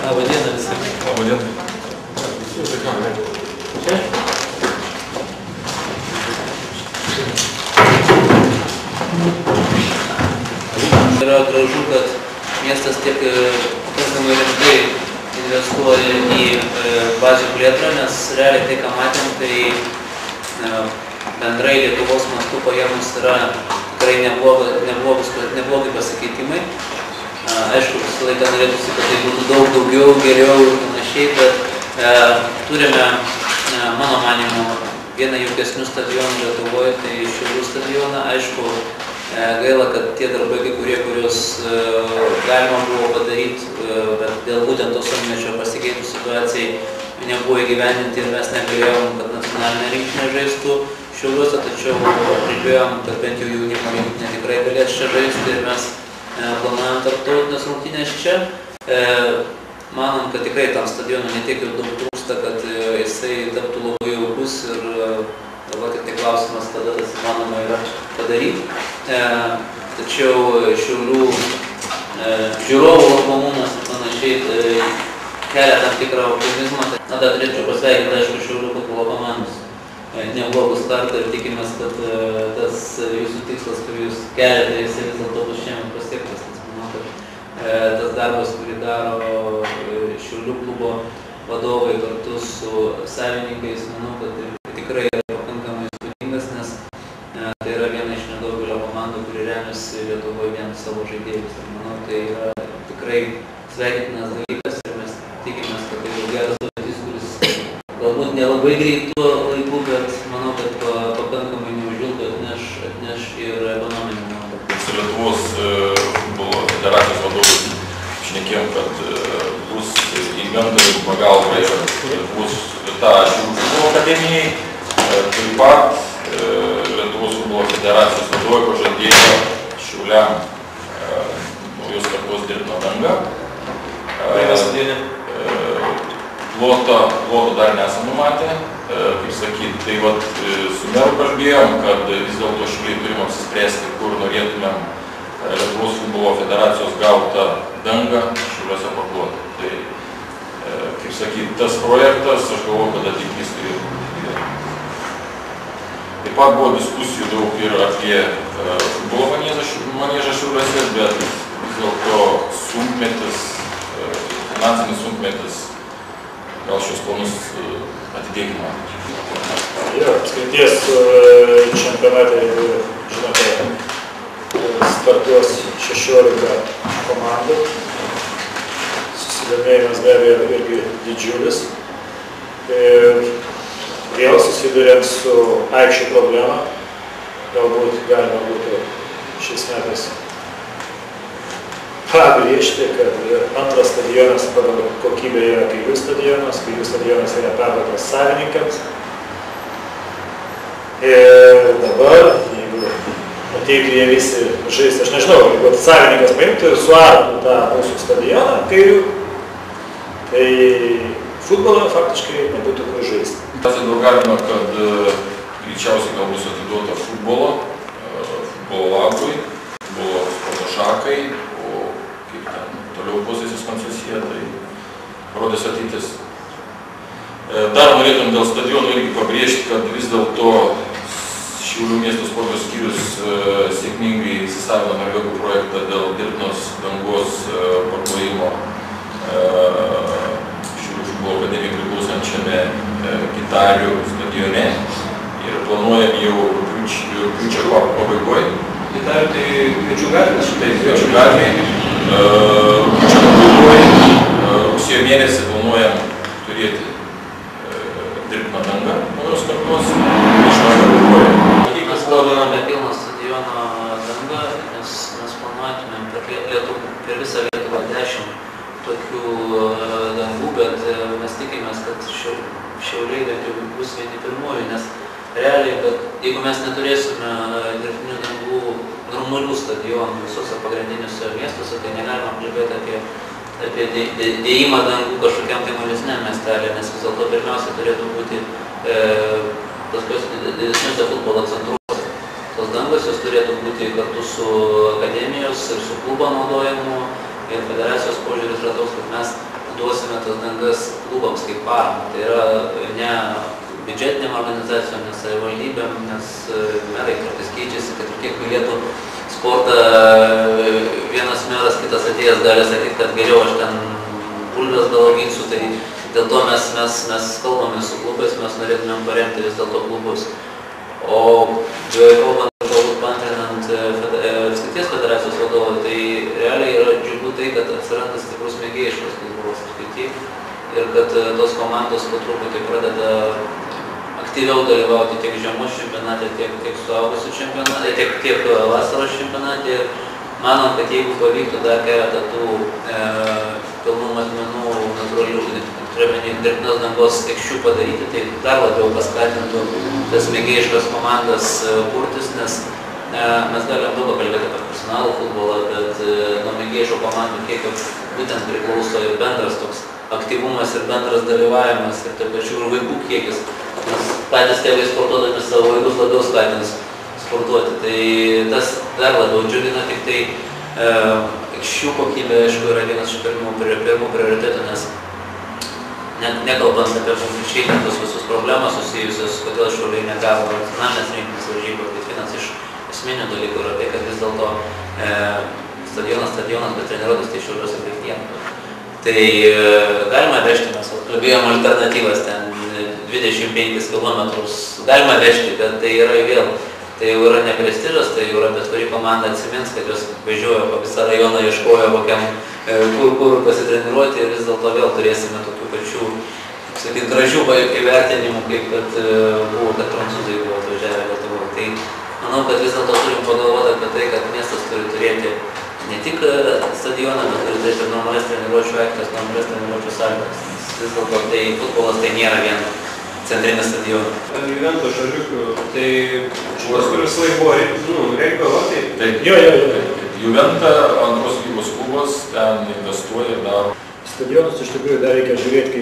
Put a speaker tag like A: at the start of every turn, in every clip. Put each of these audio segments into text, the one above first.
A: Labą dieną visi.
B: Labą dieną.
A: Yra gražu, kad miestas tiek pakankamai rimtai investuoja į bazių plėtrą, nes realiai tai, ką matėm, tai bendrai Lietuvos mastu paėmus yra tikrai neblogi pasikeitimai. Aišku, visą laiką norėtųsi, kad tai būtų daug daugiau, geriau ir panašiai, bet turime, mano manymu, vieną jaukesnių stadionų Lietuvoje, tai Šiaulių stadioną. Aišku, gaila, kad tie darbai, kuriuos galima buvo padaryti, bet dėl būtent tos sunkmečio pasikeitų situacijai nebuvo įgyvendinti ir mes negalėjom, kad nacionalinė rinktinė žaistų Šiauliuose, tačiau kalbėjom, kad bent jau jaunimo rinktinė tikrai galės čia žaisti ir mes planuojam tarptautinės rungtynės čia. Manom, kad tikrai tam stadionui netiek ir daug trūksta, kad jisai taptų labai jaukus ir dabar tik tai klausimas, tada tas įmanoma yra padaryti. Tačiau Šiaulių žiūrovų lankomumas ir panašiai kelia tam tikrą optimizmą. Na, dar turėčiau pasveikinti, aišku, Šiaulių futbolo komandos neblogų startą ir tikimės, kad tas jūsų tikslas, kurį jūs keliate, jisai vis dėlto bus šiemet pasiektas. Nes manau, kad tas darbas, kurį daro Šiaulių klubo vadovai kartu su savininkais, manau, kad tikrai yra pakankamai įspūdingas, nes tai yra viena iš nedaugelio komandų, kuri remiasi Lietuvoje vien savo žaidėjus. Manau, tai yra tikrai sveikintinas dalykas ir mes tikimės, kad tai yra geras pavyzdys, kuris galbūt nelabai greitu laiku, bet manau, kad pakankamai neužilgo atneš ir ekonominį naudą.
B: Su Lietuvos futbolo federacijos vadovais šnekėjom, kad bus inventorių pagalba ir bus ta Šiaulių futbolo akademijai. Taip pat Lietuvos futbolo federacijos vadovai pažadėjo Šiauliam naujos kartos dirbtiną dangą. Ploto dar nesam numatę, kaip sakyti, tai vat su meru kalbėjom, kad vis dėlto Šiauliai turim apsispręsti, kur norėtumėm Lietuvos futbolo federacijos gautą dangą Šiauliuose parduoti. Tai, kaip sakyti, tas projektas, aš galvoju, kad ateitys turėtų būti didelė. Taip pat buvo diskusijų daug ir apie futbolo maniežą Šiauliuose, bet vis dėlto sunkmetis, finansinis sunkmetis, gal šios planus atidėkime.
C: Jo, apskrities čempionatai, jeigu žinote, startuos 16 komandų. Susidomėjimas be abejo irgi didžiulis. Ir vėl susidurėm su aikščių problema. Galbūt galima būtų šiais metais pabrėžti, kad antras stadionas pagal kokybę yra Kairių stadionas. Kairių stadionas yra perduotas savininkams. Ir dabar, jeigu ateitų jie visi žaisti, aš nežinau, jeigu savininkas paimtų ir suartų tą mūsų stadioną Kairių, tai futbolą faktiškai nebūtų kur žaisti.
B: Mes daug galime, kad greičiausiai gal bus atiduota futbolo labui, futbolo sporto šakai, toliau pozicijos koncesija, tai rodės ateitis. Dar norėtum dėl stadionų irgi pabrėžti, kad vis dėlto Šiaulių miesto sporto skyrius sėkmingai įsisavino norvegų projektą dėl dirbtinos dangos parklojimo Šiaulių futbolo akademijai priklausančiame Gitarių stadione ir planuojam jau rugpjūčio pabaigoje.
A: Gitarių tai Kviečių gatvės?
B: Taip, Kviečių gatvėje. Rugsėjo mėnesį planuojam turėti dirbtiną dangą naujos kartos.
A: Mes kalbame apie pilną stadiono dangą, nes mes planuotumėm per visą Lietuvą 10 tokių dangų, bet mes tikimės, kad Šiauliai bent jau bus vieni pirmųjų, nes realiai, kad jeigu mes neturėsime dirbtinių dangų normalių stadionų visose pagrindiniuose miestuose, tai negalima kalbėti apie dėjimą dangų kažkokiam tai mažesniam miestelė, nes vis dėlto pirmiausia turėtų būti didesniuose futbolo centruose. Tos dangos jos turėtų būti kartu su akademijos ir su klubo naudojimu ir federacijos požiūris yra toks, kad mes duosime tas dangas klubams kaip paramą. Tai yra ne biudžetinėm organizacijom, ne savivaldybėm, nes merai kartais keičiasi, kad ir kiek mylėtų sportą vienas meras, kitas atėjęs gali sakyti, kad geriau aš ten bulves gal auginsiu, tai dėl to mes kalbame su klubais, mes norėtumėm paremti vis dėlto klubus. O kalbant paantrinant apskrities federacijos vadovą, tai realiai yra džiugu tai, kad atsiranda stiprus mėgėjiškas futbolas apskritai ir kad tos komandos po truputį pradeda aktyviau dalyvauti tiek žiemos čempionate, tiek suaugusių čempionate, tiek vasaros čempionate. Manom, kad jeigu pavyktų dar keletą tų pilnų matmenų natūralių, dirbtinos dangos aikščių padaryti, tai dar labiau paskatintų tas mėgėjiškas komandas kurtis, nes mes galim daug kalbėti apie profesionalų futbolą, bet nuo mėgėjiškų komandų kiek būtent priklauso ir bendras toks aktyvumas ir bendras dalyvavimas ir taip pačių ir vaikų kiekis, nes patys tėvai sportuodami savo vaikus labiau skatins sportuoti. Tai tas dar labiau džiugina, tik tai aikščių kokybė, aišku, yra vienas iš pirmų prioritetų, nes nekalbant apie konkrečiai tos visus problemas susijusios, kodėl Šiauliai negavo nacionalinės rinktinės varžybos, bet vienas iš esminių dalykų yra tai, kad vis dėlto stadionas, bet treniruotis tai Šiauliuose kaip viena. Tai galima vežti, mes kalbėjom alternatyvas, ten 25 km galima vežti, bet tai yra vėl. Tai jau yra ne prestižas, tai jau yra bet kuri komanda atsimins, kad jos važiuoja po visą rajoną, ieškojo kokiam kur pasitreniruoti ir vis dėlto vėl turėsime tokių pačių, sakyt, gražių įvertinimų, kaip kad buvo, kad prancūzai buvo atvažiavę Lietuvoje. Tai manau, kad vis dėlto turim pagalvoti apie tai, kad miestas turi turėti ne tik stadioną, bet turi turėti normalias treniruočių aikštes, normalias treniruočių sąlygas. Vis dėlto tai futbolas tai nėra vien centrinės stadionas.
D: Juvento šaliukių, tai šitas, kuris laik buvo reikaloti.
B: Jo. Juventa antros lygos klubas ten investuoja ir daro.
C: Stadionus iš tikrųjų dar reikia žiūrėti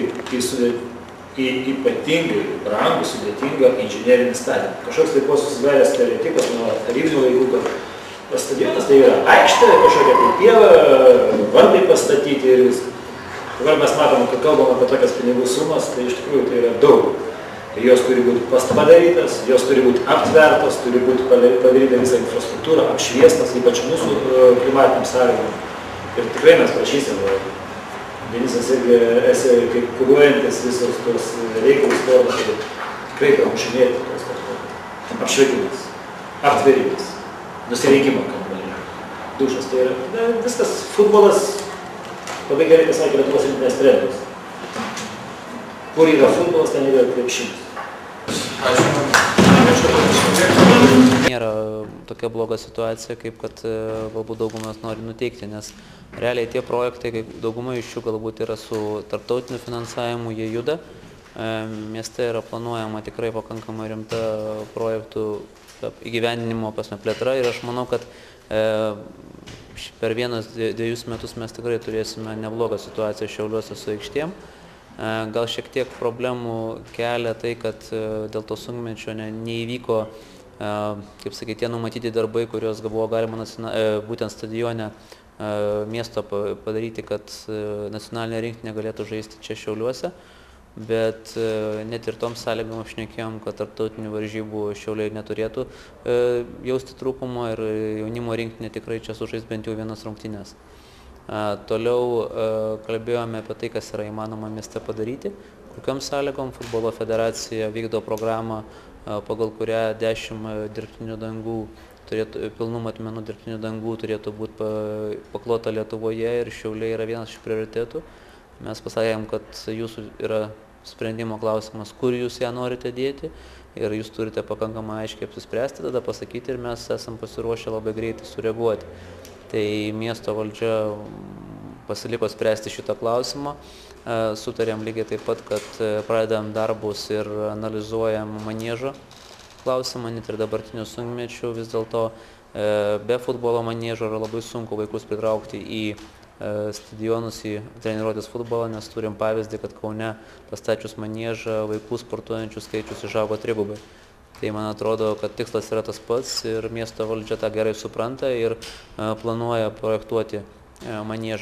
C: į ypatingai brangų, sudėtingą inžinerinį stadioną. Kažkoks taip buvo susidaręs stereotipas nuo tarybinių laikų, kad stadionas tai yra aikštė, kažkokia tai pieva, vardai pastatyti ir viskas. Dabar mes matom, kad kalbam apie tokias pinigų sumas, tai iš tikrųjų tai yra daug. Ir jos turi būti padarytas, jos turi būti aptvertos, turi būti padaryta visa infrastruktūra, apšviestas, ypač mūsų klimatiniam sąlygom. Ir tikrai mes prašysim, Denisas irgi esi kaip kuruojantis visus tos reikalus sportą, tai tikrai pramušinėti tos apšvietimas, aptverimas, nusirengimo kambarį, dušas. Tai yra viskas futbolas, labai gerai pasakė Lietuvos rinktinės treneris. Kur yra futbolas, ten yra krepšinis.
A: Nėra tokia bloga situacija, kaip kad galbūt daugumas nori nuteikti, nes realiai tie projektai, dauguma iš jų galbūt yra su tarptautiniu finansavimu, jie juda. Mieste yra planuojama tikrai pakankamai rimta projektų įgyvendinimo plėtra ir aš manau, kad per 1-2 metus mes tikrai turėsime neblogą situaciją Šiauliuose su aikštėm. Gal šiek tiek problemų kelia tai, kad dėl to sunkmečio neįvyko, kaip sakyti, tie numatyti darbai, kuriuos buvo galima būtent stadione miesto padaryti, kad nacionalinė rinktinė galėtų žaisti čia Šiauliuose. Bet net ir tom sąlygom apšnekėjom, kad tarptautinių varžybų Šiauliai neturėtų jausti trūkumo ir jaunimo rinktinė tikrai čia sužais bent jau vienas rungtynes. Toliau kalbėjome apie tai, kas yra įmanoma mieste padaryti, kokiam sąlygom futbolo federacija vykdo programą, pagal kurią 10 dirbtinių dangų, pilnų matmenų dirbtinių dangų turėtų būti paklota Lietuvoje ir Šiauliai yra vienas iš prioritetų. Mes pasakėm, kad jūsų yra sprendimo klausimas, kur jūs ją norite dėti ir jūs turite pakankamai aiškiai apsispręsti, tada pasakyti ir mes esam pasiruošę labai greitai sureaguoti. Tai miesto valdžia pasiliko spręsti šitą klausimą. Sutarėm lygiai taip pat, kad pradedam darbus ir analizuojam maniežo klausimą, net ir dabartinių sunkmečių. Vis dėlto be futbolo maniežo yra labai sunku vaikus pritraukti į stadionus, į treniruotis futbolą, nes turim pavyzdį, kad Kaune pastačius maniežą vaikų sportuojančių skaičius išaugo 3x. Tai man atrodo, kad tikslas yra tas pats ir miesto valdžia tą gerai supranta ir planuoja projektuoti maniežą.